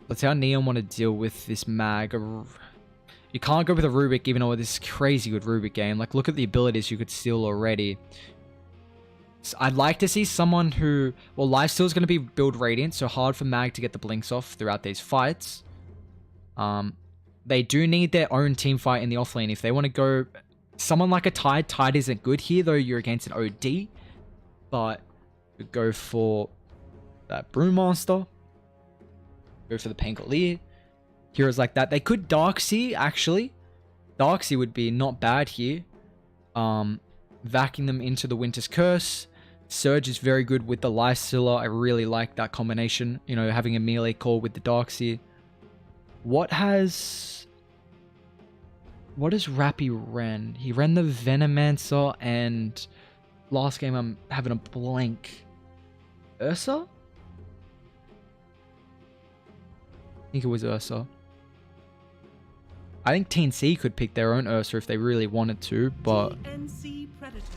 Let's see how Neon want to deal with this mag. You can't go with a Rubik, even though this is crazy good Rubik game. Like, look at the abilities you could steal already. So I'd like to see someone who... Well, Lifesteal is going to be build Radiant, so hard for mag to get the blinks off throughout these fights. They do need their own team fight in the offlane. If they want to go... Someone like a Tide. Tide isn't good here, though you're against an OD. But go for that Brewmaster. Go for the Pangolier. Heroes like that. They could Darkseer, actually. Darkseer would be not bad here. Vacuum them into the Winter's Curse. Surge is very good with the Lifestealer. I really like that combination. You know, having a melee core with the Darkseer. What does Rappy Ren? He ran the Venomancer, and last game I'm having a blank. Ursa? I think it was Ursa. I think TNC could pick their own Ursa if they really wanted to, but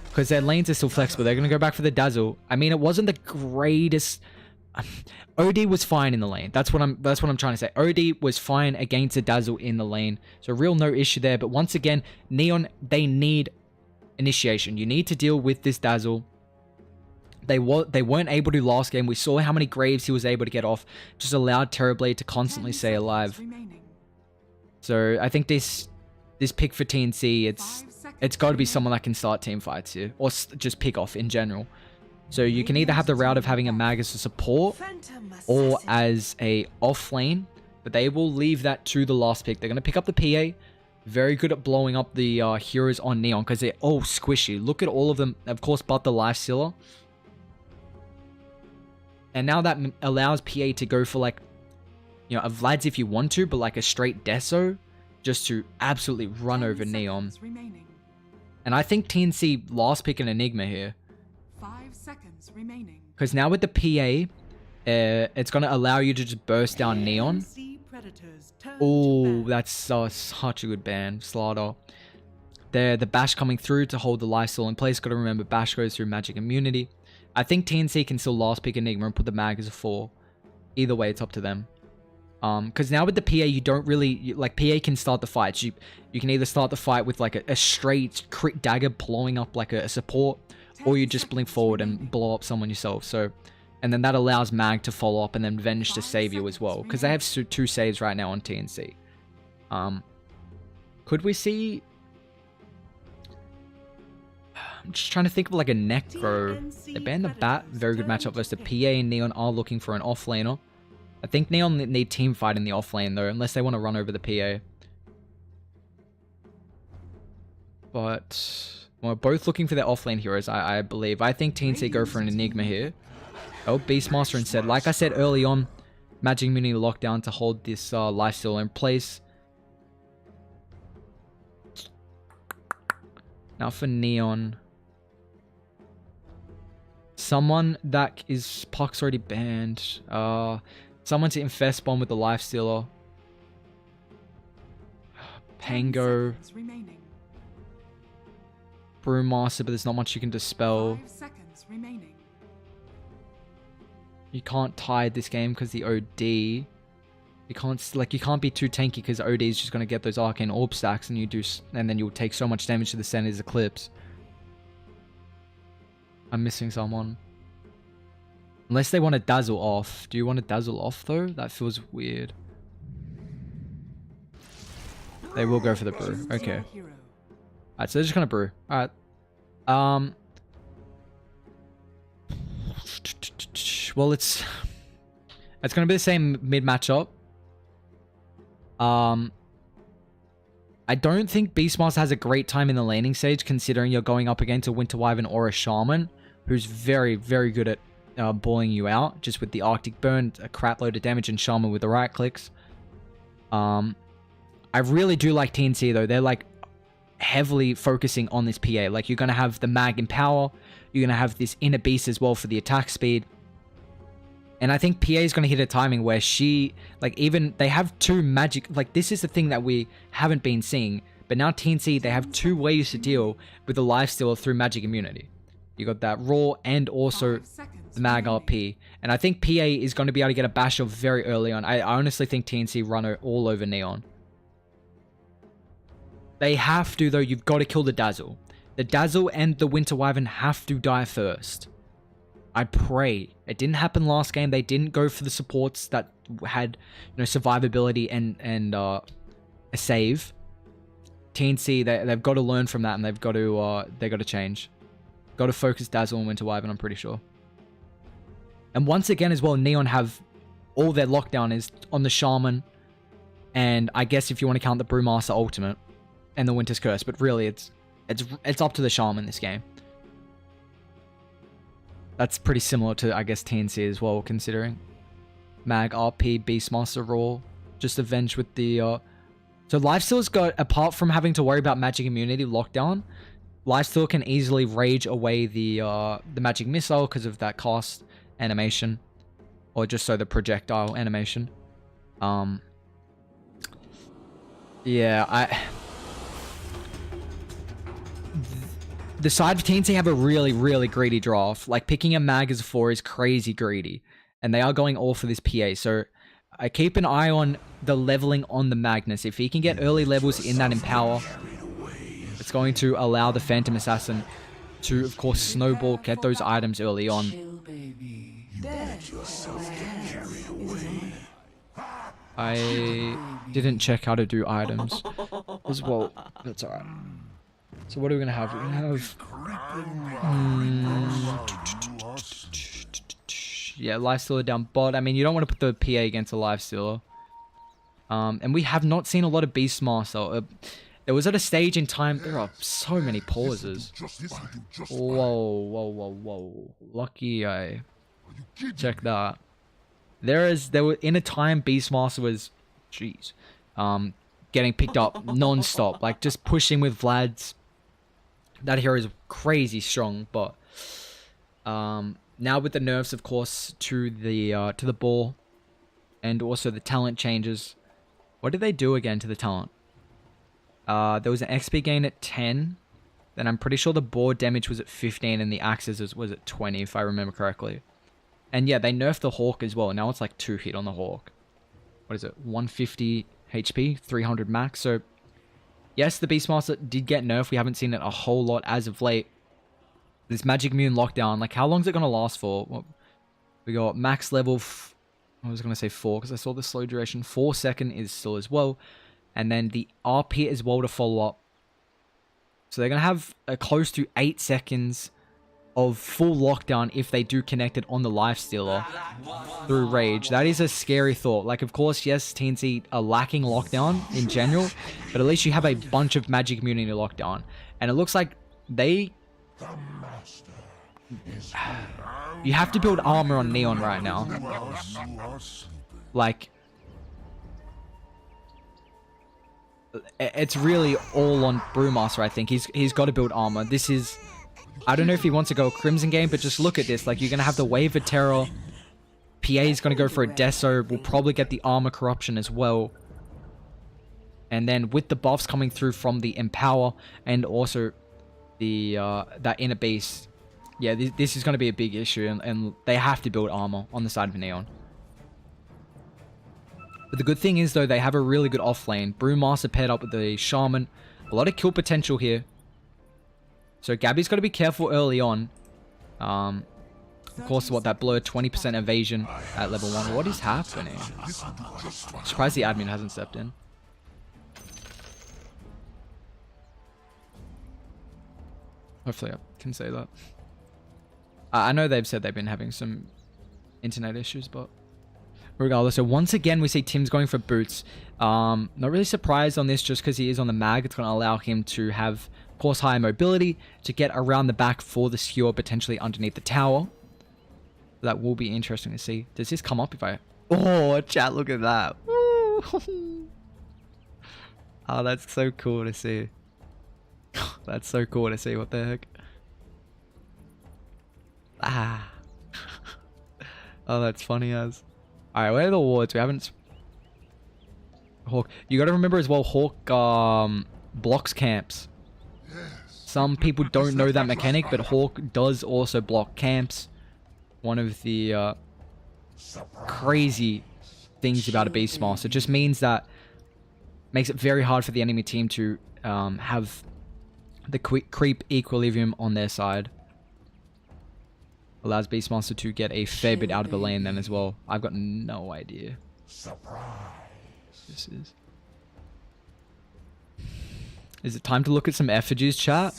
because their lanes are still flexible, they're going to go back for the Dazzle. I mean, it wasn't the greatest. OD was fine in the lane. That's what I'm trying to say. OD was fine against the Dazzle in the lane, so real no issue there. But once again, Neon, they need initiation. You need to deal with this Dazzle. They weren't able to last game. We saw how many Graves he was able to get off. Just allowed Terrorblade to constantly stay alive. So I think this pick for TNC, it's got to be someone that can start team fights here, or just pick off in general. So you can either have the route of having a mag as a support or as a off lane, but they will leave that to the last pick. They're going to pick up the PA. Very good at blowing up the heroes on Neon because they're all squishy. Look at all of them, of course, but the Lifestealer. And now that allows PA to go for, like, you know, a Vlad's if you want to, but like a straight Deso, just to absolutely run over Neon. And I think TNC last pick an Enigma here. 5 seconds remaining. Because now with the PA, it's going to allow you to just burst down Neon. Oh, that's such a good ban. Slaughter. The Bash coming through to hold the Lifesteal in place. Got to remember, Bash goes through magic immunity. I think TNC can still last pick Enigma and put the mag as a 4. Either way, it's up to them. Because now with the PA, you don't really... Like, PA can start the fights. You can either start the fight with, like, a straight crit dagger blowing up, like, a support, or you just blink forward and blow up someone yourself. So, and then that allows mag to follow up and then Venge to save you as well. Because they have 2 saves right now on TNC. Could we see... I'm just trying to think of like a Necro. They banned the Bat. Very good matchup versus the PA, and Neon are looking for an offlaner. I think Neon need team fight in the offlane though, unless they want to run over the PA. But we're both looking for their offlane heroes, I believe. I think TNC go for an Enigma here. Oh, Beastmaster instead. Like I said early on, Magic Immunity lockdown to hold this Lifesteal in place. Now for Neon. Someone that is... Puck's already banned. Someone to Infest Bomb with the Lifestealer. Pango. Brewmaster, but there's not much you can dispel. 5 seconds remaining. You can't tide this game because the OD. You can't be too tanky because OD is just going to get those Arcane Orb stacks and then you'll take so much damage to the center's Eclipse. I'm missing someone. Unless they want to Dazzle off. Do you want to Dazzle off though? That feels weird. They will go for the Brew. Okay. Alright, so they're just going to Brew. Alright. Well, it's going to be the same mid matchup. I don't think Beastmaster has a great time in the laning stage, considering you're going up against a Winter Wyvern or a Shaman, who's very, very good at bullying you out, just with the Arctic Burn, a crap load of damage, and Shaman with the right clicks. I really do like TNC though. They're like heavily focusing on this PA. Like, you're going to have the Mag in power, you're going to have this Inner Beast as well for the attack speed. And I think PA is going to hit a timing where she, like, even they have 2 magic, like, this is the thing that we haven't been seeing. But now TNC, they have 2 ways to deal with the Lifesteal through magic immunity. You got that Raw and also 5 seconds the Mag remaining. RP. And I think PA is going to be able to get a bash off very early on. I honestly think TNC run all over Neon. They have to, though. You've got to kill the Dazzle. The Dazzle and the Winter Wyvern have to die first. I pray. It didn't happen last game. They didn't go for the supports that had, survivability and a save. TNC, they've got to learn from that, and they've got to change. Got to focus Dazzle and Winter Wyvern, I'm pretty sure. And once again as well, Neon have all their lockdown is on the Shaman, and I guess if you want to count the Brewmaster Ultimate and the Winter's Curse, but really it's up to the Shaman this game. That's pretty similar to, I guess, TNC as well, considering. Mag, RP, Beastmaster, Raw, just Avenge with the... So Lifesteal's got, apart from having to worry about magic immunity lockdown, Lifesteal can easily rage away the magic missile because of that cost animation, or just so the projectile animation. Yeah, the side of TNC have a really, really greedy draft. Like, picking a mag as a 4 is crazy greedy. And they are going all for this PA. So, I keep an eye on the leveling on the Magnus. If he can get early levels in that Empower, it's going to allow the Phantom Assassin to, of course, snowball, get those items early on. I didn't check how to do items as well. That's alright. So what are we gonna have? We're gonna have... yeah, Lifestealer down bot. I mean, you don't want to put the PA against a Lifestealer. And we have not seen a lot of Beastmaster. There was at a stage in time... There are so many pauses. Whoa. Lucky I... Check that. There were in a time Beastmaster was... Jeez. Getting picked up non-stop. Like, just pushing with Vlad's... That hero is crazy strong, but now with the nerfs, of course, to the ball, and also the talent changes. What did they do again to the talent? There was an XP gain at 10. Then I'm pretty sure the board damage was at 15, and the axes was at 20, if I remember correctly. And yeah, they nerfed the Hawk as well. Now it's like 2 hit on the Hawk. What is it? 150 HP, 300 max. So yes, the Beastmaster did get nerfed. We haven't seen it a whole lot as of late. This Magic Immune lockdown, like, how long is it going to last for? Well, we got max level... I was going to say 4 because I saw the slow duration. 4 second is still as well. And then the RP as well to follow up. So they're going to have close to 8 seconds of full lockdown if they do connect it on the Lifestealer through Rage. That is a scary thought. Like, of course, yes, TNC are lacking lockdown in general, but at least you have a bunch of magic immunity lockdown. And it looks like they... You have to build armor on Neon right now. Like... It's really all on Brewmaster, I think. He's got to build armor. This is... I don't know if he wants to go Crimson game, but just look at this. Like, you're going to have the Wave of Terror. PA is going to go for a Deso. We'll probably get the Armor Corruption as well. And then with the buffs coming through from the Empower and also the that Inner Beast. Yeah, this is going to be a big issue. And they have to build armor on the side of Neon. But the good thing is, though, they have a really good off lane. Brewmaster paired up with the Shaman. A lot of kill potential here. So Gabby's got to be careful early on. Of course, what, that blur 20% evasion at level 1. What is happening? Surprised the admin hasn't stepped in. Hopefully I can say that. I know they've said they've been having some internet issues, but regardless. So once again, we see Tim's going for boots. Not really surprised on this just because he is on the mag. It's going to allow him to have... Of course, higher mobility to get around the back for the skewer, potentially underneath the tower. That will be interesting to see. Does this come up if I... Oh, chat, look at that. Oh, that's so cool to see. That's so cool to see. What the heck? Ah. Oh, that's funny as. Alright, where are the wards? We haven't... Hawk. You got to remember as well, Hawk blocks camps. Some people don't know that mechanic, but Hawk does also block camps. One of the crazy things about a Beastmaster. It just means that makes it very hard for the enemy team to have the creep equilibrium on their side. Allows Beastmaster to get a fair bit out of the lane then as well. I've got no idea. This is. Is it time to look at some effigies, chat?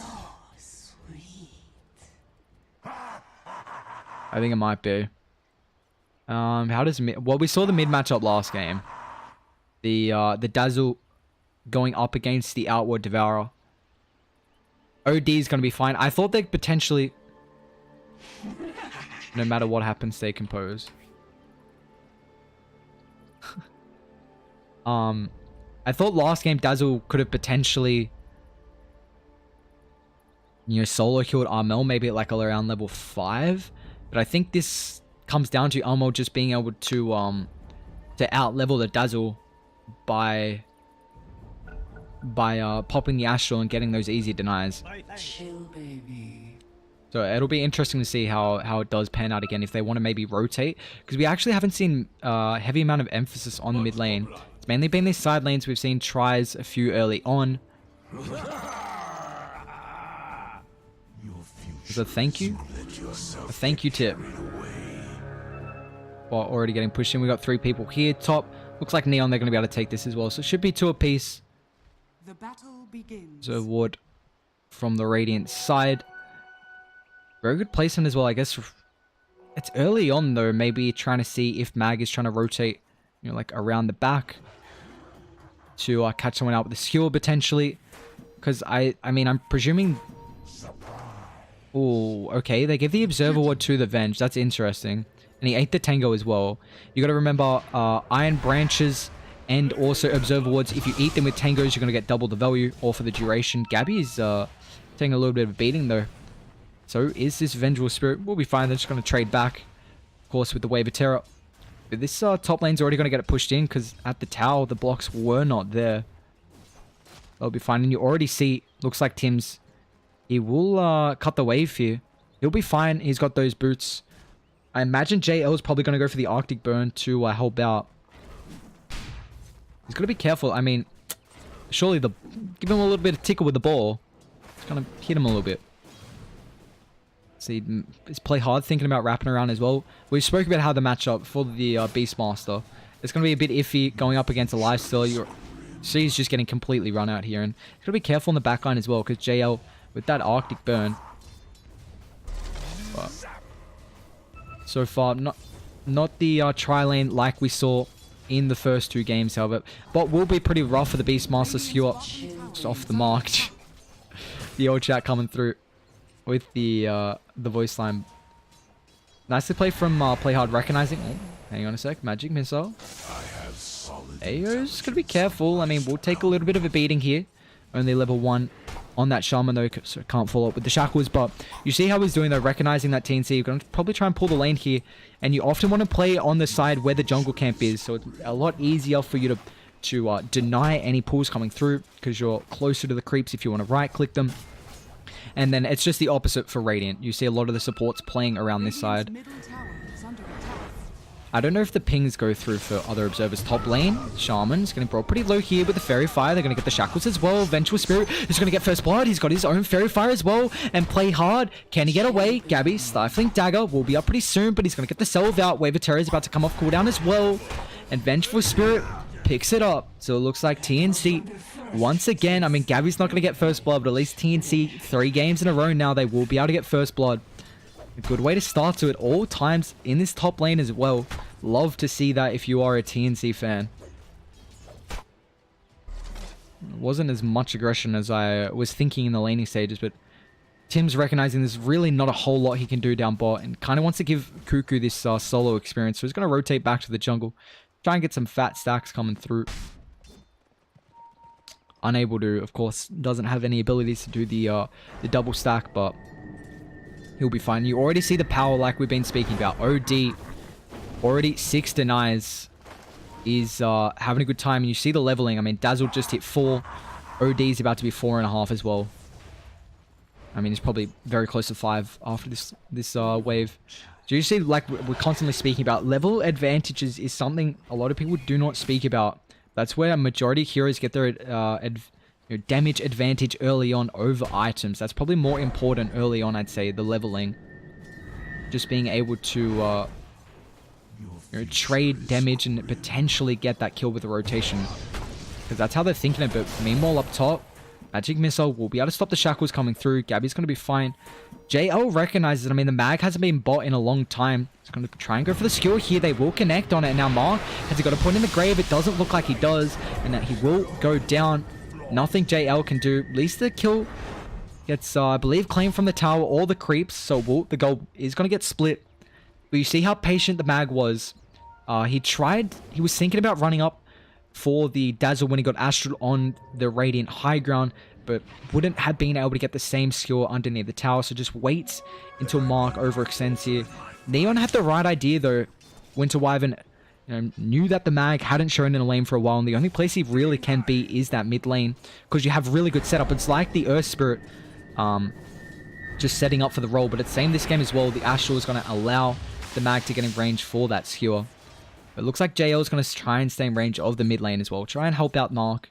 I think it might be. How does mid? Well, we saw the mid matchup last game. The Dazzle going up against the Outward Devourer. OD is going to be fine. I thought they'd potentially, no matter what happens, stay composed. I thought last game Dazzle could have potentially, solo killed Armel maybe at like around level 5. But I think this comes down to Armel just being able to out level the Dazzle by popping the Astral and getting those easy denies. Chill, baby. So it'll be interesting to see how it does pan out again if they want to maybe rotate. Because we actually haven't seen a heavy amount of emphasis on the mid lane. It's mainly been these side lanes. We've seen tries a few early on. So thank you. A thank you tip. Well, already getting pushed in. We got 3 people here. Top. Looks like Neon, they're going to be able to take this as well. So it should be 2 apiece. The battle begins. So Ward from the Radiant side. Very good placement as well, I guess. It's early on though. Maybe trying to see if Mag is trying to rotate, like around the back to catch someone out with a skewer potentially. Because I mean, I'm presuming. Oh, okay. They give the Observer Ward to the Venge. That's interesting. And he ate the Tango as well. You got to remember, Iron Branches and also Observer Wards. If you eat them with Tangos, you're going to get double the value, or for the duration. Gabby is taking a little bit of a beating though. So is this Vengeful Spirit? We'll be fine. They're just going to trade back, of course, with the Wave of Terror. But this top lane's already going to get it pushed in because at the tower, the blocks were not there. They'll be fine. And you already see, looks like Tim's, he will cut the wave here. He'll be fine. He's got those boots. I imagine JL is probably going to go for the Arctic Burn to help out. He's got to be careful. I mean, surely give him a little bit of tickle with the ball. It's going to hit him a little bit. See, it's play hard, thinking about wrapping around as well. We spoke about how the matchup for the Beastmaster. It's going to be a bit iffy going up against a lifesteal. She's just getting completely run out here. And you've got to be careful on the backline as well, because JL, with that Arctic Burn. But so far, not the tri-lane like we saw in the first 2 games, however. But will be pretty rough for the Beastmaster. Skewer just off the mark. The old chat coming through with the voice line. Nicely played from Play Hard, recognizing. Oh, hang on a sec. Magic Missile. Ayo's gonna be careful. I mean, we'll take a little bit of a beating here. Only level 1 on that Shaman though, so can't follow up with the Shackles. But you see how he's doing though, recognizing that TNC. You're gonna probably try and pull the lane here, and you often want to play on the side where the jungle camp is, so it's a lot easier for you to deny any pulls coming through because you're closer to the creeps if you want to right click them. And then it's just the opposite for Radiant. You see a lot of the supports playing around this side. I don't know if the pings go through for other observers. Top lane, Shaman's getting brought pretty low here with the Fairy Fire. They're going to get the Shackles as well. Vengeful Spirit is going to get first blood. He's got his own Fairy Fire as well. And Play Hard. Can he get away? Gabby, Stifling Dagger will be up pretty soon, but he's going to get the Salve out. Wave of Terror is about to come off cooldown as well. And Vengeful Spirit picks it up. So it looks like TNC, once again, I mean, Gabby's not going to get first blood, but at least TNC, 3 games in a row now, they will be able to get first blood. A good way to start to at all times in this top lane as well. Love to see that if you are a TNC fan. It wasn't as much aggression as I was thinking in the laning stages, but Tim's recognizing there's really not a whole lot he can do down bot and kind of wants to give Cuckoo this solo experience. So he's going to rotate back to the jungle. Try and get some fat stacks coming through. Unable to, of course, doesn't have any abilities to do the double stack, but he'll be fine. You already see the power like we've been speaking about. OD, already 6 denies, is having a good time. And you see the leveling. I mean, Dazzle just hit 4. OD is about to be 4.5 as well. I mean, he's probably very close to 5 after this wave. So you see, like we're constantly speaking about, level advantages is something a lot of people do not speak about. That's where a majority of heroes get their damage advantage early on over items. That's probably more important early on, I'd say, the leveling. Just being able to trade damage and potentially get that kill with the rotation. Because that's how they're thinking it. But meanwhile, up top, Magic Missile will be able to stop the shackles coming through. Gabby's going to be fine. JL recognizes it. I mean, the mag hasn't been bought in a long time. He's going to try and go for the skewer here. They will connect on it. Now, Mark, has he got a point in the grave? It doesn't look like he does. And that he will go down. Nothing JL can do. At least the kill gets, I believe, claimed from the tower or the creeps. So the goal is going to get split. But you see how patient the mag was. He was thinking about running up for the Dazzle when he got Astral on the Radiant high ground, but wouldn't have been able to get the same skill underneath the tower, so just waits until Mark overextends here. Neon had the right idea though. Winter Wyvern knew that the mag hadn't shown in a lane for a while, and the only place he really can be is that mid lane, because you have really good setup. It's like the Earth Spirit just setting up for the role, but it's the same this game as well. The Astral is going to allow the mag to get in range for that skewer. It looks like JL is going to try and stay in range of the mid lane as well. Try and help out Mark.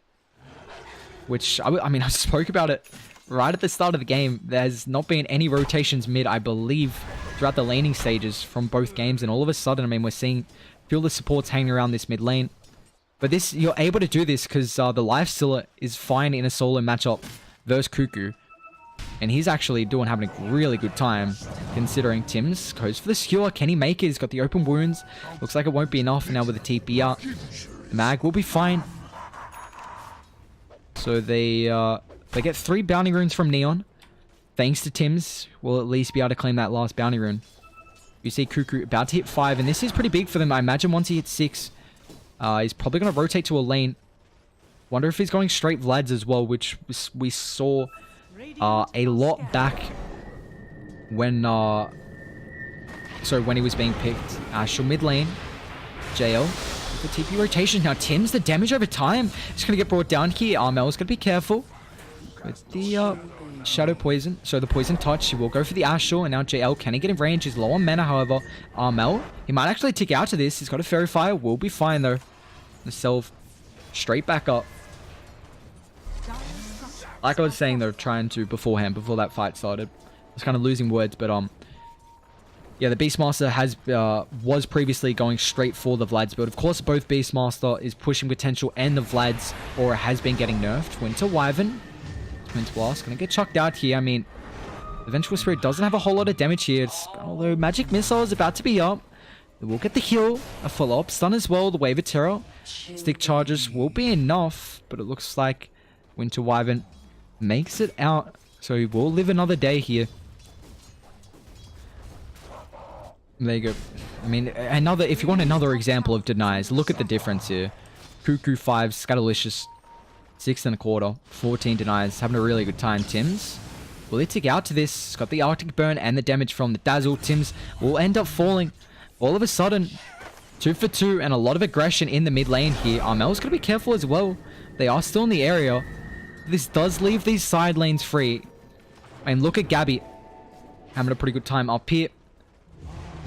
Which, I mean, I spoke about it right at the start of the game. There's not been any rotations mid, I believe, throughout the laning stages from both games. And all of a sudden, I mean, we're seeing a few of the supports hanging around this mid lane. But this, you're able to do this because the Lifestealer is fine in a solo matchup versus Cuckoo. And he's actually having a really good time, considering Tims goes for the skewer. Can he make it? He's got the open wounds. Looks like it won't be enough now with the TP out. The mag will be fine. So they get 3 bounty runes from Neon. Thanks to Tims, we'll at least be able to claim that last bounty rune. You see Cuckoo about to hit 5, and this is pretty big for them. I imagine once he hits 6, he's probably going to rotate to a lane. Wonder if he's going straight Vlad's as well, which we saw a lot back when when he was being picked. Astral mid lane. JL with the TP rotation. Now Tim's the damage over time. It's going to get brought down here. Armel's going to be careful with the Shadow Poison. So the Poison Touch. He will go for the Astral. And now JL, can he get in range? He's low on mana, however. Armel, he might actually tick out to this. He's got a Fairy Fire. Will be fine though. The Self straight back up. Like I was saying though, trying to before that fight started. I was kind of losing words, but yeah, the Beastmaster was previously going straight for the Vlad's build. Of course, both Beastmaster is pushing potential and the Vlad's aura has been getting nerfed. Winter Wyvern, Winter Blast, gonna get chucked out here. I mean, the Vengeful Spirit doesn't have a whole lot of damage here. Although Magic Missile is about to be up. They will get the heal, a follow-up stun as well, the Wave of Terror. Stick charges will be enough, but it looks like Winter Wyvern makes it out, so he will live another day here. There you go. I mean, if you want another example of denies, look at the difference here. Cuckoo 5, Scatterlicious 6 1/4, 14 denies, having a really good time. Tims, will he tick out to this? He's got the Arctic Burn and the damage from the Dazzle. Tims will end up falling. All of a sudden, 2 for 2 and a lot of aggression in the mid lane here. Armel's going to be careful as well. They are still in the area. This does leave these side lanes free. And look at Gabby having a pretty good time up here.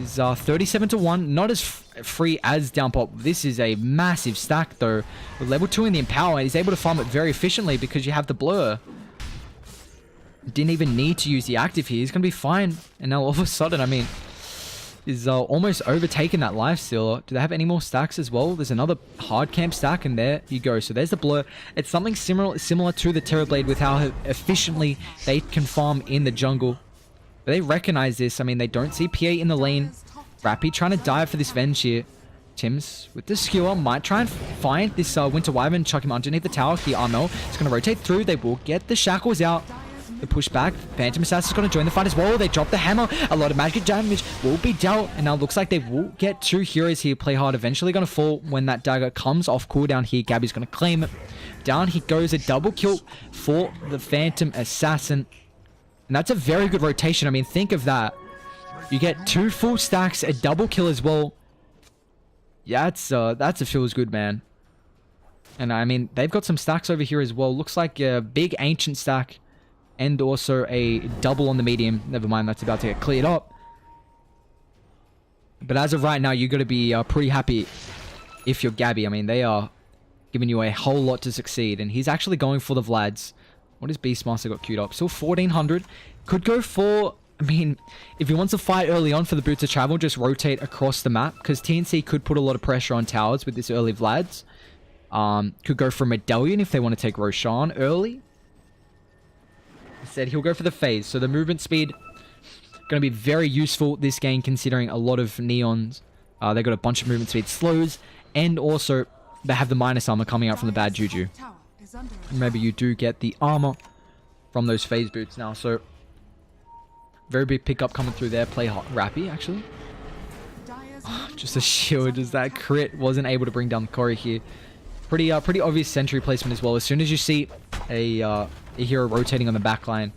Is 37 to 1, not as free as Downpop. This is a massive stack though. With level 2 in the Empower, he's able to farm it very efficiently because you have the Blur. Didn't even need to use the active here. He's going to be fine. And now all of a sudden, I mean, is almost overtaken that Lifestealer. Do they have any more stacks as well? There's another hard camp stack, and there you go. So there's the Blur. It's something similar to the Terrorblade with how efficiently they can farm in the jungle. But they recognize this. I mean, they don't see PA in the lane. Rappy trying to dive for this Venge here. Tims with the skewer might try and find this Winter Wyvern, chuck him underneath the tower here. Armel is going to rotate through. They will get the shackles out. The pushback. Phantom Assassin is going to join the fight as well. They drop the hammer. A lot of magic damage will be dealt. And now it looks like they will get 2 heroes here. Play hard. Eventually going to fall when that dagger comes off cooldown here. Gabby's going to claim it. Down he goes. A double kill for the Phantom Assassin. And that's a very good rotation. I mean, think of that. You get 2 full stacks, a double kill as well. Yeah, that's a feels good, man. And I mean, they've got some stacks over here as well. Looks like a big ancient stack. and also a double on the medium. Never mind, that's about to get cleared up. But as of right now, you got to be pretty happy if you're Gabby. I mean, they are giving you a whole lot to succeed. And he's actually going for the Vlads. What is Beastmaster got queued up? Still 1400. Could go for... I mean, if he wants to fight early on for the Boots of Travel, just rotate across the map. Because TNC could put a lot of pressure on towers with this early Vlads. Could go for Medallion if they want to take Roshan early. Instead, he'll go for the phase. So the movement speed going to be very useful this game, considering a lot of Neons. They got a bunch of movement speed slows. And also, they have the minus armor coming out from the bad Juju. Maybe you do get the armor from those phase boots now. So, very big pickup coming through there. Play hot. Rappy, actually. Just a shield. Just that crit. Wasn't able to bring down Corey here. Pretty obvious sentry placement as well. As soon as you see a hero rotating on the back line,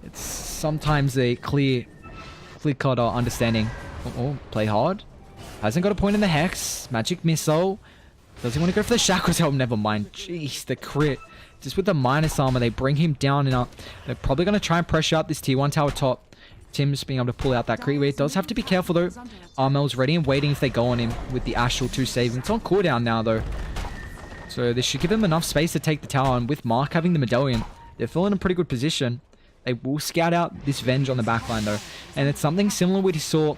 it's sometimes a clear-cut understanding. Oh, play hard. Hasn't got a point in the Hex. Magic Missile. Does he want to go for the Shackles? Oh, never mind. Jeez, the crit. Just with the minus armor, they bring him down. And they're probably going to try and pressure out this tier 1 tower top. Tim's being able to pull out that crit. It does have to be careful, though. Armel's ready and waiting if they go on him with the Astral 2 save. It's on cooldown now, though. So this should give them enough space to take the tower. And with Mark having the Medallion, they're still in a pretty good position. They will scout out this Venge on the backline, though. And it's something similar we saw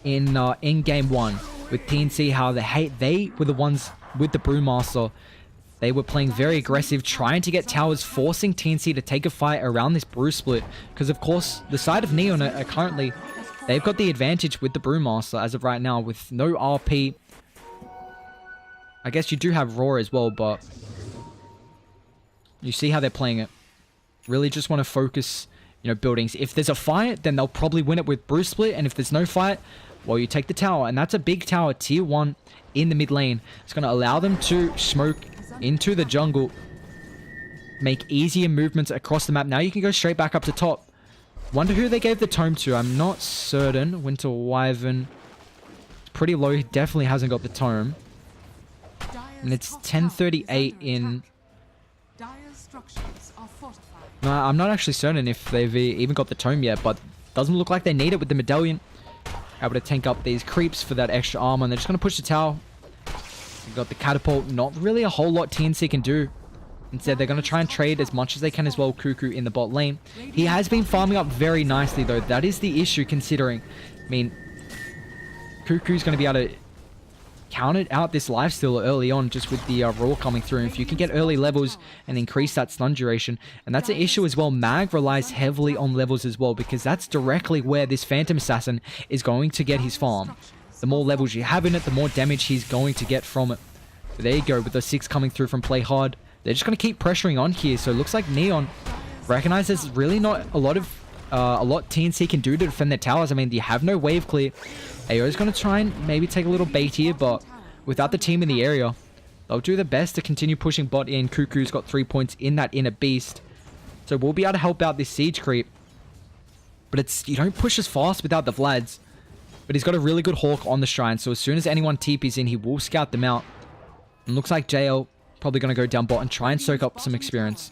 in game 1 with TNC, how they were the ones with the Brewmaster. They were playing very aggressive, trying to get towers, forcing TNC to take a fight around this Brew split. Because, of course, the side of Neon are currently... They've got the advantage with the Brewmaster as of right now with no RP. I guess you do have Roar as well, but... You see how they're playing it. Really just want to focus, you know, buildings. If there's a fight, then they'll probably win it with Brew split. And if there's no fight, well, you take the tower. And that's a big tower, tier 1 in the mid lane. It's going to allow them to smoke into the jungle, make easier movements across the map. Now you can go straight back up to top. Wonder who they gave the tome to. I'm not certain. Winter Wyvern. It's pretty low. He definitely hasn't got the tome. And it's 10:38 in... No, I'm not actually certain if they've even got the tome yet, but doesn't look like they need it with the Medallion. Able to tank up these creeps for that extra armor, and they're just going to push the tower. They've got the catapult. Not really a whole lot TNC can do. Instead, they're going to try and trade as much as they can as well. Cuckoo in the bot lane. He has been farming up very nicely, though. That is the issue, considering... I mean, Cuckoo's going to be able to counter out this lifesteal early on, just with the Roar coming through. And if you can get early levels and increase that stun duration. And that's an issue as well. Mag relies heavily on levels as well, because that's directly where this Phantom Assassin is going to get his farm. The more levels you have in it, the more damage he's going to get from it. But there you go, with the 6 coming through from Play Hard. They're just going to keep pressuring on here. So it looks like Neon recognize there's really not a lot TNC can do to defend their towers. I mean, you have no wave clear. AO is going to try and maybe take a little bait here, but without the team in the area, they'll do their best to continue pushing bot in. Cuckoo's got 3 points in that inner beast. So we'll be able to help out this siege creep. But you don't push as fast without the Vlads. But he's got a really good Hawk on the Shrine. So as soon as anyone TP's in, he will scout them out. And looks like JL probably going to go down bot and try and soak up some experience.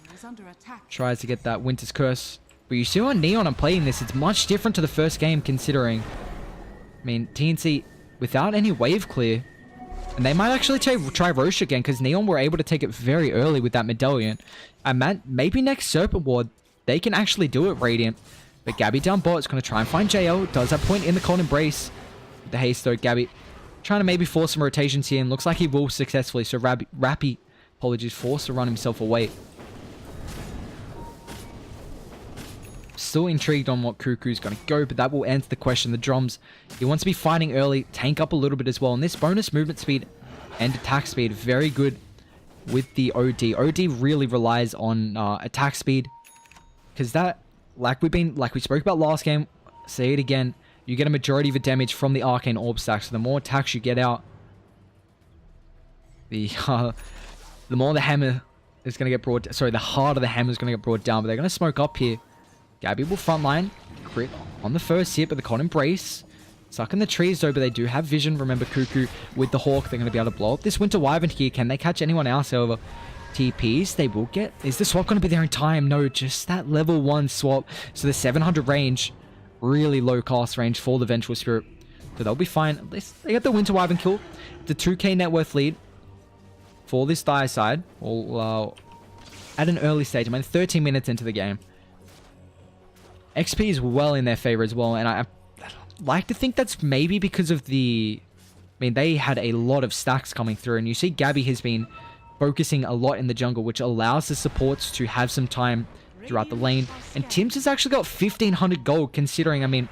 Tries to get that Winter's Curse. But you see on Neon I'm playing this, it's much different to the first game, considering... I mean, TNC, without any wave clear... And they might actually try Roche again, because Neon were able to take it very early with that Medallion. And maybe next Serpent Ward, they can actually do it, Radiant. But Gabby down bot is going to try and find JL. Does have point in the Cold Embrace. With the haste though, Gabby trying to maybe force some rotations here, and looks like he will successfully. So Rappy, apologies, forced to run himself away. Still intrigued on what Cuckoo's going to go, but that will answer the question. The drums, he wants to be fighting early, tank up a little bit as well. And this bonus movement speed and attack speed, very good with the OD. OD really relies on attack speed, because that, like we spoke about last game, say it again, you get a majority of the damage from the Arcane Orb stack. So the more attacks you get out, the more the hammer is going to get brought... Sorry, the harder the hammer is going to get brought down. But they're going to smoke up here. Gabby will frontline. Crit on the first hit, but the Cold Embrace. Stuck in the trees though, but they do have vision. Remember, Cuckoo with the Hawk, they're going to be able to blow up this Winter Wyvern here. Can they catch anyone else, however? TPs. They will get... Is the swap going to be there in time? No, just that level 1 swap. So the 700 range, really low cast range for the Vengeful Spirit. So they'll be fine. At least they get the Winter Wyvern kill. The 2k net worth lead for this Dire side. All at an early stage. I mean, 13 minutes into the game. XP is well in their favor as well. And I like to think that's maybe because of the... I mean, they had a lot of stacks coming through. And you see Gabby has been focusing a lot in the jungle, which allows the supports to have some time throughout the lane. And Tim's has actually got 1500 gold, considering, I mean,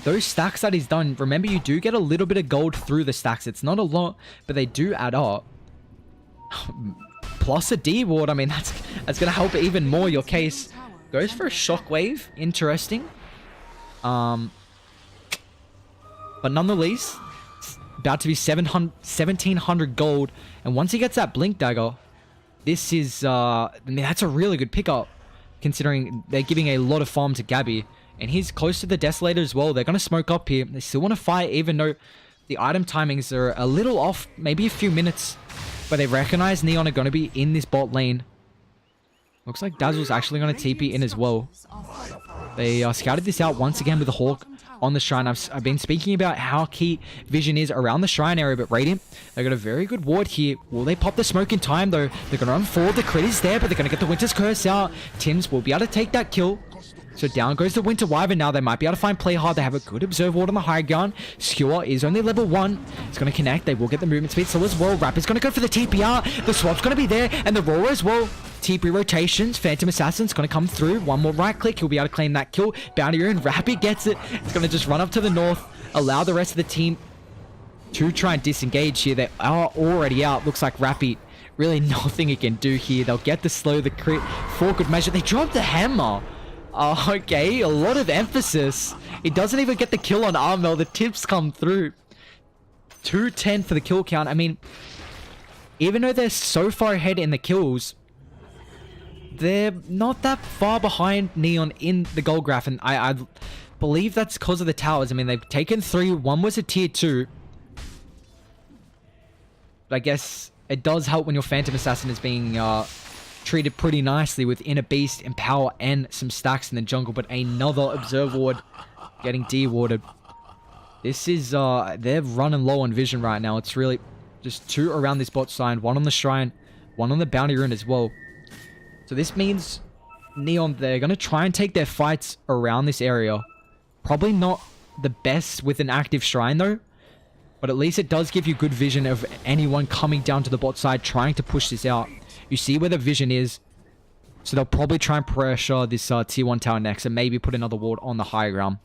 those stacks that he's done, remember, you do get a little bit of gold through the stacks. It's not a lot, but they do add up. Plus a D ward, I mean, that's going to help even more your case. Goes for a shockwave. Interesting. But nonetheless, it's about to be 1700 gold. And once he gets that Blink Dagger, this is, I mean, that's a really good pickup, considering they're giving a lot of farm to Gabby. And he's close to the Desolator as well. They're going to smoke up here. They still want to fight, even though the item timings are a little off, maybe a few minutes. But they recognize Neon are going to be in this bot lane. Looks like Dazzle's actually going to TP in as well. They scouted this out once again with the Hawk on the Shrine. I've been speaking about how key vision is around the Shrine area, but Radiant, they got a very good ward here. Will they pop the smoke in time, though? They're going to run forward. The crit is there, but they're going to get the Winter's Curse out. Tims will be able to take that kill. So down goes the Winter Wyvern now. They might be able to find play hard. They have a good Observe Ward on the high ground. Skewer is only level 1. It's going to connect. They will get the movement speed. So as well, Rapper's going to go for the TPR. The swap's going to be there. And the Roar as well. TP rotations. Phantom Assassin's going to come through. One more right click. He'll be able to claim that kill. Bounty Rune. Rapper gets it. It's going to just run up to the north. Allow the rest of the team to try and disengage here. They are already out. Looks like Rappy, really nothing he can do here. They'll get the slow, the crit for good measure. They dropped the hammer. Okay, a lot of emphasis. He doesn't even get the kill on Armel. The tips come through. 210 for the kill count. I mean, even though they're so far ahead in the kills, they're not that far behind Neon in the gold graph. And I believe that's because of the towers. I mean, they've taken 3. One was a tier 2. But I guess it does help when your Phantom Assassin is being... treated pretty nicely with Inner Beast, Empower, and some stacks in the jungle, but another Observe Ward getting de-warded. This is, they're running low on vision right now. It's really just 2 around this bot side, 1 on the Shrine, 1 on the Bounty Rune as well. So this means Neon, they're going to try and take their fights around this area. Probably not the best with an active Shrine though, but at least it does give you good vision of anyone coming down to the bot side trying to push this out. You see where the vision is. So they'll probably try and pressure this tier 1 tower next and maybe put another ward on the high ground.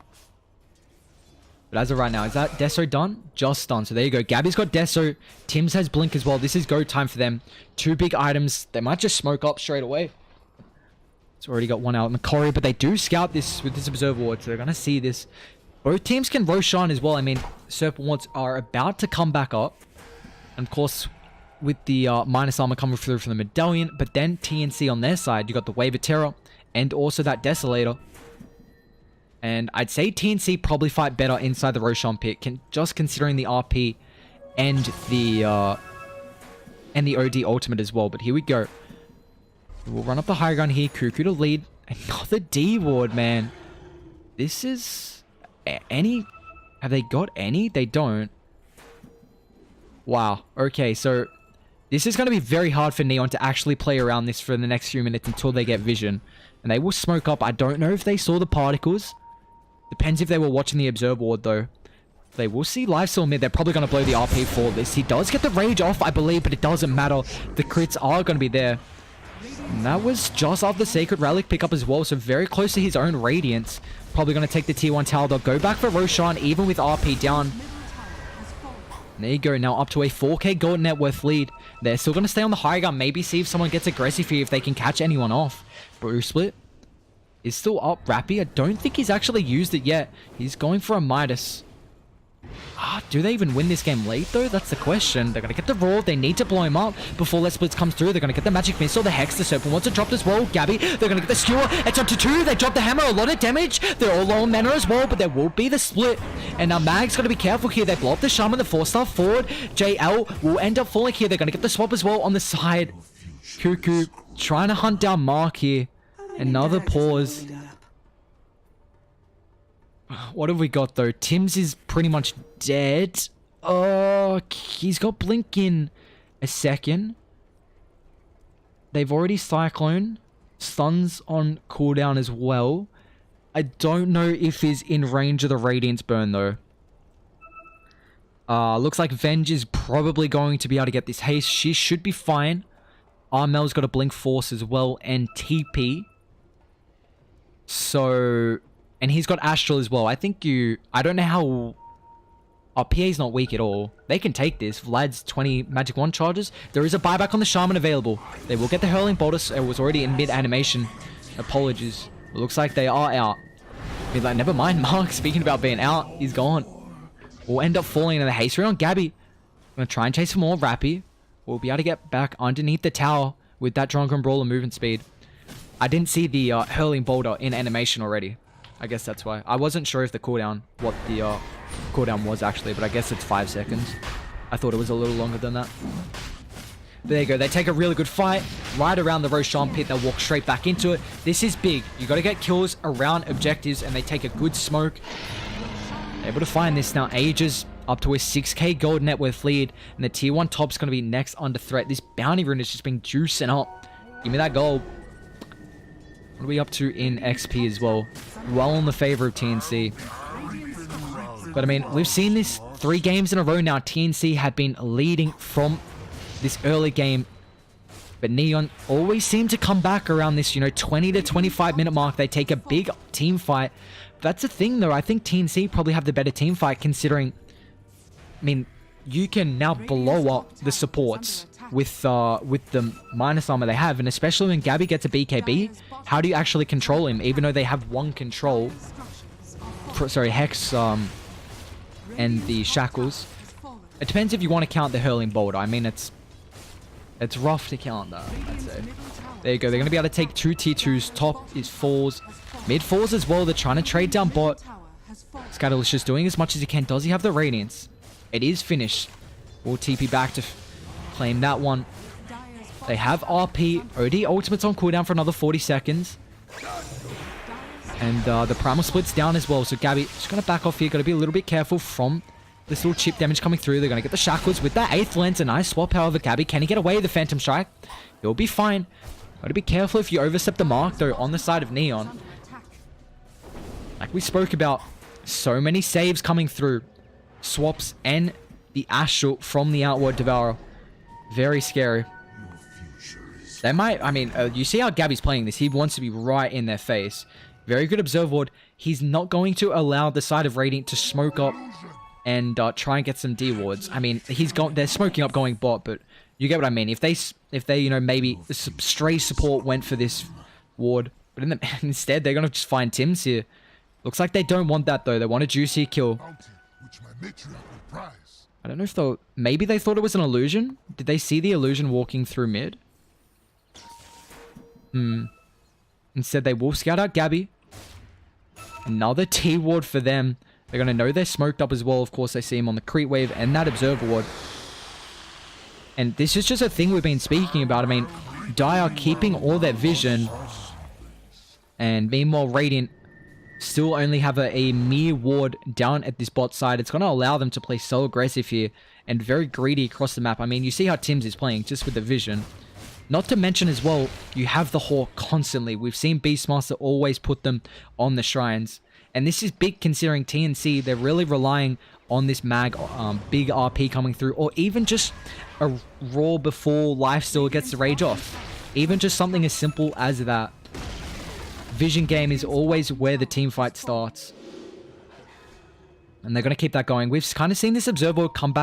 But as of right now, is that Deso done? Just done. So there you go. Gabby's got Deso. Tims has Blink as well. This is go time for them. 2 big items. They might just smoke up straight away. It's already got 1 out. Macquarie, but they do scout this with this Observer Ward. So they're going to see this. Both teams can Roshan as well. I mean, Serpent Wards are about to come back up. And of course, with the minus armor coming through from the Medallion, but then TNC on their side, you got the Wave of Terror and also that Desolator. And I'd say TNC probably fight better inside the Roshan pit, just considering the RP and the OD ultimate as well. But here we go. We'll run up the high ground here. Cuckoo to lead. Another D ward, man. This is any. Have they got any? They don't. Wow. Okay, so this is going to be very hard for Neon to actually play around this for the next few minutes until they get vision. And they will smoke up. I don't know if they saw the particles. Depends if they were watching the Observe Ward, though. They will see Lifesteal mid. They're probably going to blow the RP for this. He does get the Rage off, I believe, but it doesn't matter. The crits are going to be there. And that was just off the Sacred Relic pickup as well, so very close to his own Radiance. Probably going to take the tier 1 tower. They'll go back for Roshan, even with RP down. There you go, now up to a 4k gold net worth lead. They're still going to stay on the high ground, maybe see if someone gets aggressive here, if they can catch anyone off. Brew Split is still up. Rappy, I don't think he's actually used it yet. He's going for a Midas. Do they even win this game late though? That's the question. They're going to get the Roar. They need to blow him up before Let's Splits comes through. They're going to get the Magic Missile, the Hex, the Serpent wants to drop as well. Gabby, they're going to get the Skewer. It's up to 2. They drop the Hammer. A lot of damage. They're all low on mana as well, but there will be the split. And now Mag's got to be careful here. They blow up the Shaman, the 4-star forward. JL will end up falling here. They're going to get the swap as well on the side. Cuckoo trying to hunt down Mark here. Another pause. What have we got though? Tim's is pretty much dead. Oh, he's got Blink in a second. They've already Cyclone. Sun's on cooldown as well. I don't know if he's in range of the Radiance burn though. Looks like Venge is probably going to be able to get this haste. She should be fine. Armel's got a Blink Force as well and TP. So, and he's got Astral as well. I don't know how... Our PA's not weak at all. They can take this. Vlad's 20 Magic Wand charges. There is a buyback on the Shaman available. They will get the Hurling Bolus. It was already in mid-animation. Apologies. It looks like they are out. I mean, like, never mind, Mark. Speaking about being out, he's gone. We'll end up falling into the haste on Gabby. I'm going to try and chase for more Rappy. We'll be able to get back underneath the tower with that Drunken Brawler movement speed. I didn't see the Hurling Boulder in animation already. I guess that's why. I wasn't sure if the cooldown, what the cooldown was actually, but I guess it's 5 seconds. I thought it was a little longer than that. There you go. They take a really good fight right around the Roshan pit. They'll walk straight back into it. This is big. You got to get kills around objectives, and they take a good smoke. Able to find this now. Ages up to a 6k gold net worth lead, and the tier 1 top's going to be next under threat. This bounty rune has just been juicing up. Give me that gold. What are we up to in XP as well? Well in the favor of TNC. But I mean, we've seen this 3 games in a row now. TNC have been leading from this early game. But Neon always seem to come back around this, 20 to 25 minute mark. They take a big team fight. That's the thing though. I think TNC probably have the better team fight considering... I mean, you can now blow up the supports with the minus armor they have. And especially when Gabby gets a BKB, how do you actually control him? Even though they have one control. Sorry, Hex and the Shackles. It depends if you want to count the Hurling Boulder. I mean, it's rough to count that, I'd say. There you go. They're going to be able to take 2 T2s. Top is falls. Mid falls as well. They're trying to trade down bot. Scatterlicious doing as much as he can. Does he have the Radiance? It is finished. We'll TP back to claim that one. They have RP. OD ultimate's on cooldown for another 40 seconds. And the Primal splits down as well. So Gabby just going to back off here. Got to be a little bit careful from this little chip damage coming through. They're going to get the Shackles with that 8th lens. A nice swap, however. Gabby, can he get away with the Phantom Strike? He'll be fine. Got to be careful if you overstep the mark, though, on the side of Neon. Like we spoke about, so many saves coming through. Swaps and the Astral from the Outward Devourer. Very scary. They might, I mean, you see how Gabby's playing this. He wants to be right in their face. Very good Observe Ward. He's not going to allow the side of Radiant to smoke up and try and get some D wards. I mean, they're smoking up going bot, but you get what I mean. If they, maybe stray support went for this ward, but instead they're gonna just find Tim's here. Looks like they don't want that though. They want a juicy kill. I don't know if maybe they thought it was an illusion. Did they see the illusion walking through mid? Instead, they will scout out Gabby. Another T ward for them. They're going to know they're smoked up as well. Of course, they see him on the Creep Wave and that Observer ward. And this is just a thing we've been speaking about. I mean, Dire keeping all their vision. And meanwhile, Radiant still only have a mere ward down at this bot side. It's going to allow them to play so aggressive here. And very greedy across the map. I mean, you see how Tim's is playing just with the vision. Not to mention as well, you have the Hawk constantly. We've seen Beastmaster always put them on the shrines. And this is big considering TNC, they're really relying on this mag, big RP coming through. Or even just a Raw before Lifesteal gets the rage off. Even just something as simple as that. Vision game is always where the team fight starts. And they're going to keep that going. We've kind of seen this Observer come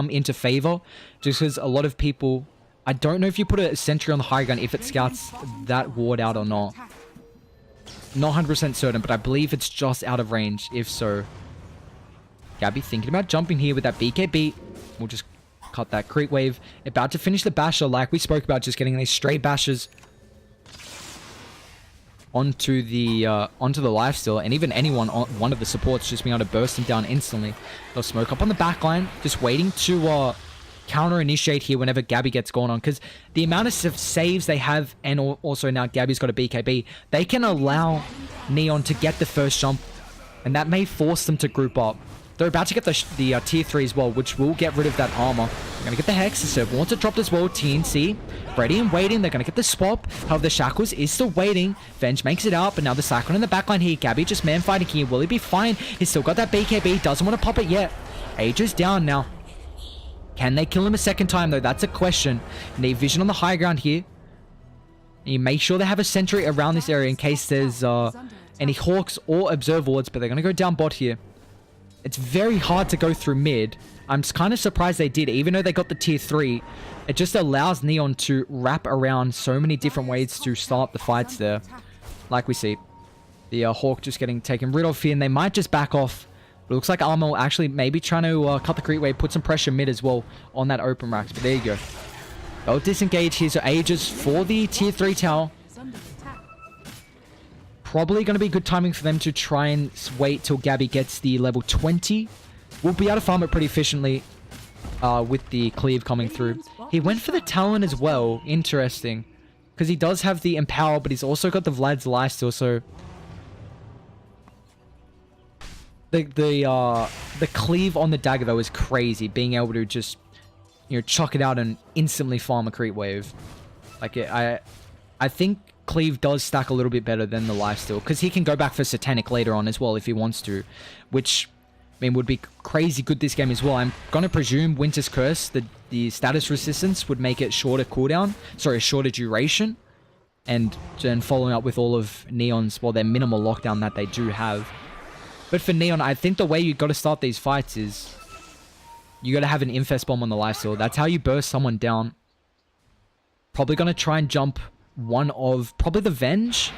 into favor. Just because a lot of people... I don't know if you put a sentry on the high gun if it scouts that ward out or not. Not 100% certain, but I believe it's just out of range, if so. Gabby thinking about jumping here with that BKB. We'll just cut that Creep Wave. About to finish the basher like we spoke about, just getting these stray bashes onto the lifesteal, and even anyone on one of the supports just being able to burst him down instantly. They'll smoke up on the back line, just waiting to counter initiate here whenever Gabby gets going on, because the amount of saves they have, and also now Gabby's got a BKB, they can allow Neon to get the first jump, and that may force them to group up. They're about to get the tier 3 as well, which will get rid of that armor. They're going to get the Hex. The server wants to drop as well. TNC, ready and waiting. They're going to get the swap. However, the Shackles is still waiting. Venge makes it out, but now the Cyclone in the backline here. Gabby just man fighting here. Will he be fine? He's still got that BKB. Doesn't want to pop it yet. Aegis down now. Can they kill him a second time, though? That's a question. Need vision on the high ground here. And you make sure they have a sentry around this area in case there's any Hawks or Observe Wards, but they're going to go down bot here. It's very hard to go through mid. I'm kind of surprised they did, even though they got the tier 3. It just allows Neon to wrap around so many different ways to start the fights there. Like we see. The Hawk just getting taken rid of here, and they might just back off. But it looks like Armor actually maybe trying to cut the creep wave, put some pressure mid as well on that open racks. But there you go. They'll disengage here, so Aegis for the tier 3 tower. Probably going to be good timing for them to try and wait till Gabby gets the level 20. We'll be able to farm it pretty efficiently with the cleave coming through. He went for the Talon as well. Interesting. Because he does have the Empower, but he's also got the Vlad's lifesteal, so... The cleave on the dagger, though, is crazy. Being able to just, you know, chuck it out and instantly farm a creep wave. Like, I think... Cleave does stack a little bit better than the lifesteal, because he can go back for Satanic later on as well if he wants to, which I mean would be crazy good this game as well. I'm gonna presume Winter's Curse, the status resistance, would make it shorter cooldown, sorry, shorter duration, and then following up with all of Neon's, well, their minimal lockdown that they do have. But for Neon, I think the way you got to start these fights is you got to have an Infest Bomb on the lifesteal. That's how you burst someone down. Probably gonna try and jump one of probably the Venge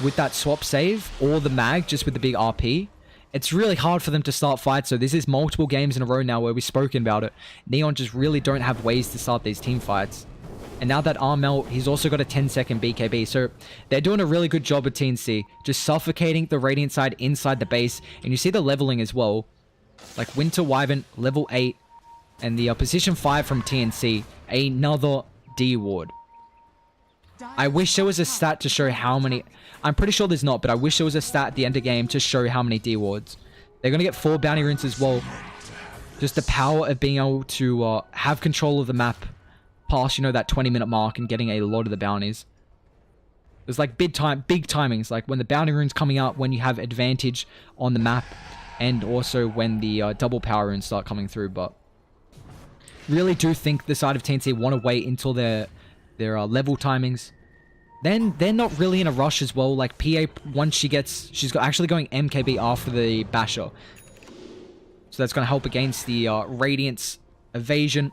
with that swap save, or the Mag just with the big RP. It's really hard for them to start fights, so this is multiple games in a row now where we've spoken about it. Neon just really don't have ways to start these team fights. And now that Armel, he's also got a 10-second BKB, so they're doing a really good job at TNC, just suffocating the Radiant side inside the base. And you see the leveling as well, like Winter Wyvern level 8, and the position 5 from TNC, another D ward. I wish there was a stat to show how many... I'm pretty sure there's not, but I wish there was a stat at the end of the game to show how many D wards. They're going to get 4 bounty runes as well. Just the power of being able to have control of the map past, you know, that 20-minute mark and getting a lot of the bounties. There's like big timings, like when the bounty rune's coming out, when you have advantage on the map, and also when the double power runes start coming through. But really do think the side of TNC want to wait until their level timings. Then they're not really in a rush as well. Like PA, once she's actually going MKB after the Basher, so that's going to help against the Radiant's evasion.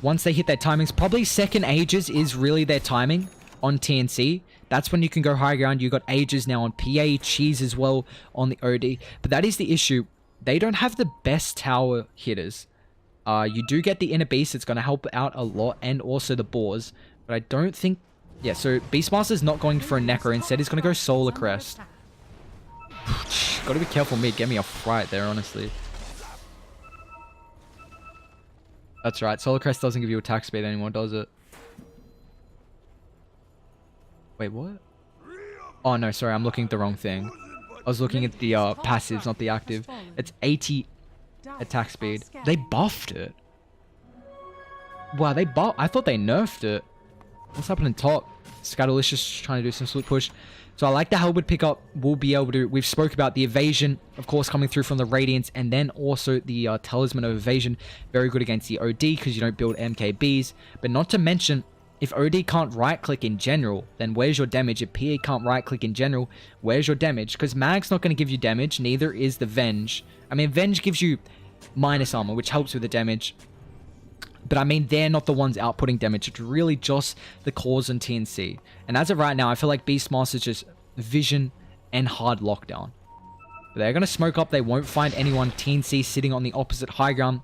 Once they hit their timings, probably second Aegis is really their timing on TNC. That's when you can go high ground. You got Aegis now on PA, Cheese as well on the OD. But that is the issue. They don't have the best tower hitters. You do get the Inner Beast. It's going to help out a lot, and also the Boars. But I don't think... Yeah, so Beastmaster's not going for a Necker. Instead, he's going to go Solar Crest. Got to be careful mid. Get me a fright there, honestly. That's right. Solar Crest doesn't give you attack speed anymore, does it? Wait, what? Oh, no, sorry. I'm looking at the wrong thing. I was looking at the passives, not the active. It's 80 attack speed. They buffed it. Wow, I thought they nerfed it. What's happening top? Scatolicious trying to do some split push. So I like the Halberd pickup. We'll be able to... We've spoke about the evasion, of course, coming through from the Radiance, and then also the Talisman of Evasion. Very good against the OD because you don't build MKBs. But not to mention, if OD can't right-click in general, then where's your damage? If PA can't right-click in general, where's your damage? Because Mag's not going to give you damage, neither is the Venge. I mean, Venge gives you minus armor, which helps with the damage. But I mean, they're not the ones outputting damage. It's really just the cores and TNC. And as of right now, I feel like Beastmaster's just vision and hard lockdown. But they're going to smoke up. They won't find anyone. TNC sitting on the opposite high ground.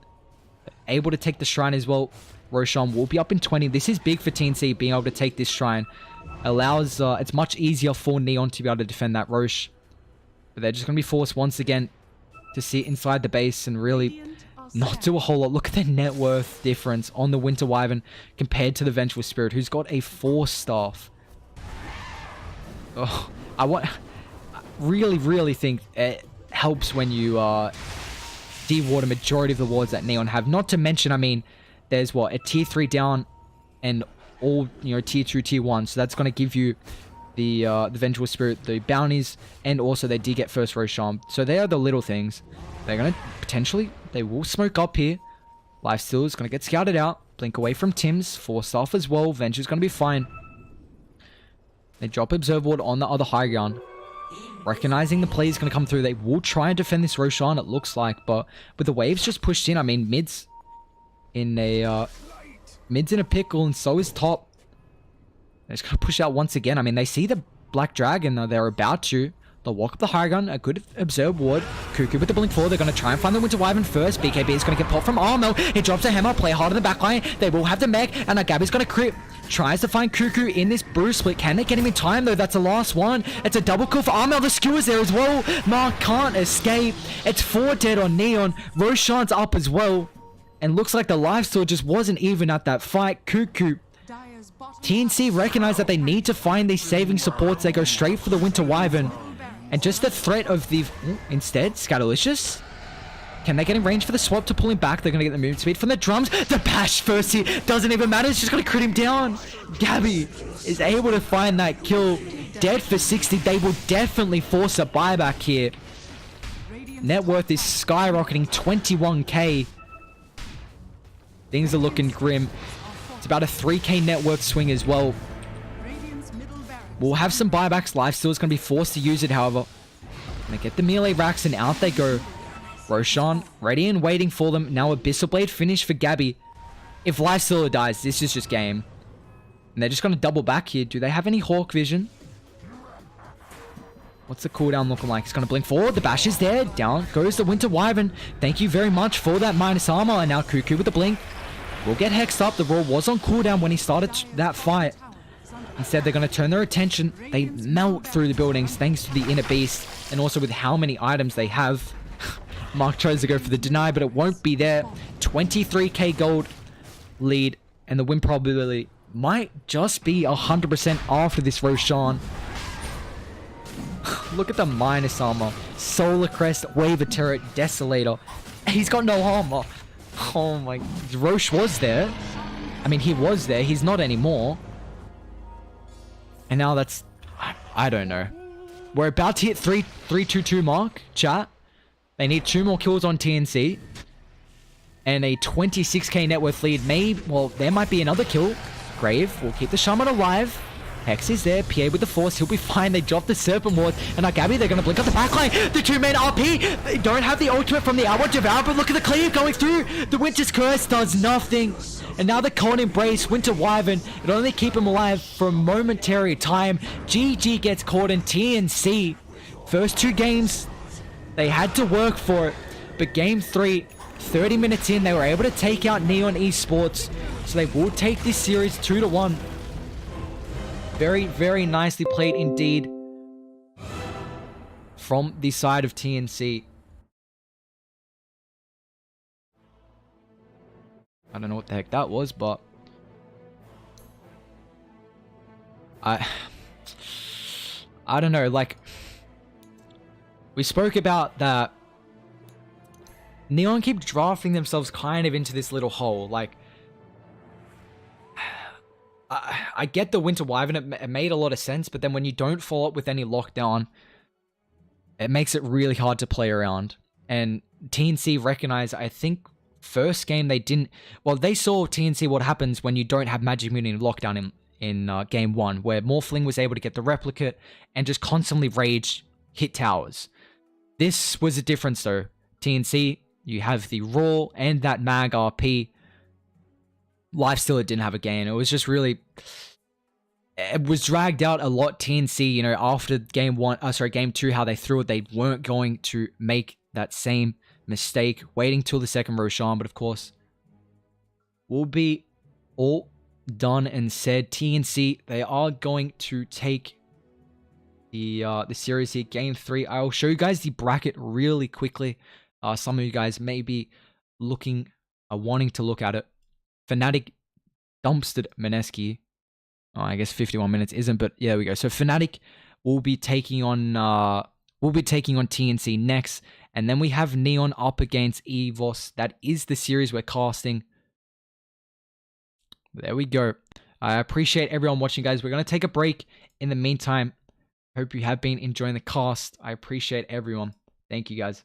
Able to take the shrine as well. Roshan will be up in 20. This is big for TNC, being able to take this shrine. Allows, it's much easier for Neon to be able to defend that Rosh. But they're just going to be forced once again to sit inside the base and really not do a whole lot. Look at the net worth difference on the Winter Wyvern compared to the Vengeful Spirit, who's got a 4 staff. Oh, I really think it helps when you de-ward a majority of the wards that Neon have. Not to mention, I mean, there's what, a tier 3 down and all, you know, tier 2, tier 1. So that's going to give you the Vengeful Spirit, the bounties, and also they did get first Roshan. So they are the little things. They're going to potentially, they will smoke up here. Lifesteal is going to get scouted out. Blink away from Tim's. 4 staff as well. Venture's going to be fine. They drop Observe Ward on the other high ground. Recognizing the play is going to come through. They will try and defend this Roshan, it looks like. But with the waves just pushed in, I mean, mid's in a pickle, and so is top. They're just going to push out once again. I mean, they see the Black Dragon. They're about to. They'll walk up the high ground. A good Observe Ward. Cuckoo with the Blink 4. They're going to try and find the Winter Wyvern first. BKB is going to get popped from Armel. He drops a hammer. Play hard in the backline. They will have the mech. And Gabby's going to crit. Tries to find Cuckoo in this Bruce split. Can they get him in time, though? That's the last one. It's a double kill for Armel. The skewer's there as well. Mark can't escape. It's 4 dead on Neon. Roshan's up as well. And looks like the lifesteal just wasn't even at that fight. Cuckoo. TNC recognize that they need to find these saving supports. They go straight for the Winter Wyvern. And just the threat of the... instead, Scatterlicious. Can they get in range for the swap to pull him back? They're going to get the movement speed from the drums. The bash first hit doesn't even matter. It's just going to crit him down. Gabby is able to find that kill. Dead for 60. They will definitely force a buyback here. Net worth is skyrocketing 21k. Things are looking grim. It's about a 3k net worth swing as well. We'll have some buybacks. Lifesteal is going to be forced to use it, however. They get the melee racks and out they go. Roshan ready and waiting for them. Now Abyssal Blade finish for Gabby. If Lifesteal dies, this is just game. And they're just going to double back here. Do they have any Hawk Vision? What's the cooldown looking like? It's going to blink forward. The bash is there. Down goes the Winter Wyvern. Thank you very much for that minus armor. And now Cuckoo with the blink. Will get hexed up. The Roar was on cooldown when he started that fight. Instead, they're going to turn their attention. They melt through the buildings thanks to the Inner Beast. And also with how many items they have. Mark tries to go for the deny, but it won't be there. 23k gold lead. And the win probability might just be 100% after this Roshan. Look at the minus armor. Solar Crest, Waver Turret, Desolator. He's got no armor. Oh my... Roche was there. I mean, he was there. He's not anymore. And now that's... I don't know. We're about to hit 322 mark, chat. They need 2 more kills on TNC. And a 26k net worth lead. Maybe... Well, there might be another kill. Grave will keep the Shaman alive. Hex is there. PA with the Force. He'll be fine. They drop the Serpent Ward. And now Gabby, they're going to blink up the backline. The 2-man RP. They don't have the ultimate from the Outward Devour, but look at the cleave going through. The Winter's Curse does nothing. And now the Cold Embrace, Winter Wyvern. It only keep him alive for a momentary time. GG gets caught in TNC. First 2 games, they had to work for it. But game 3, 30 minutes in, they were able to take out Neon Esports. So they will take this series 2-1. Very, very nicely played indeed from the side of TNC. I don't know what the heck that was, but I don't know, like, we spoke about that Neon keep drafting themselves kind of into this little hole. Like, I get the Winter Wyvern, it made a lot of sense, but then when you don't follow up with any lockdown, it makes it really hard to play around. And TNC recognized, I think, first game they didn't... Well, they saw TNC what happens when you don't have Magic Immunity lockdown in game 1, where Morphling was able to get the replicate and just constantly rage, hit towers. This was a difference though. TNC, you have the Raw and that Mag RP. Lifesteal, it didn't have a gain. It was just really... It was dragged out a lot, TNC, you know, after game 2, how they threw it. They weren't going to make that same mistake, waiting till the second Roshan, but of course, will be all done and said. TNC, they are going to take the series here, game 3. I'll show you guys the bracket really quickly. Some of you guys may be wanting to look at it. Fnatic dumpstered Mineski. Oh, I guess 51 minutes isn't, but yeah, there we go. So Fnatic will be taking on TNC next, and then we have Neon up against EVOS. That is the series we're casting. There we go. I appreciate everyone watching, guys. We're gonna take a break in the meantime. Hope you have been enjoying the cast. I appreciate everyone. Thank you, guys.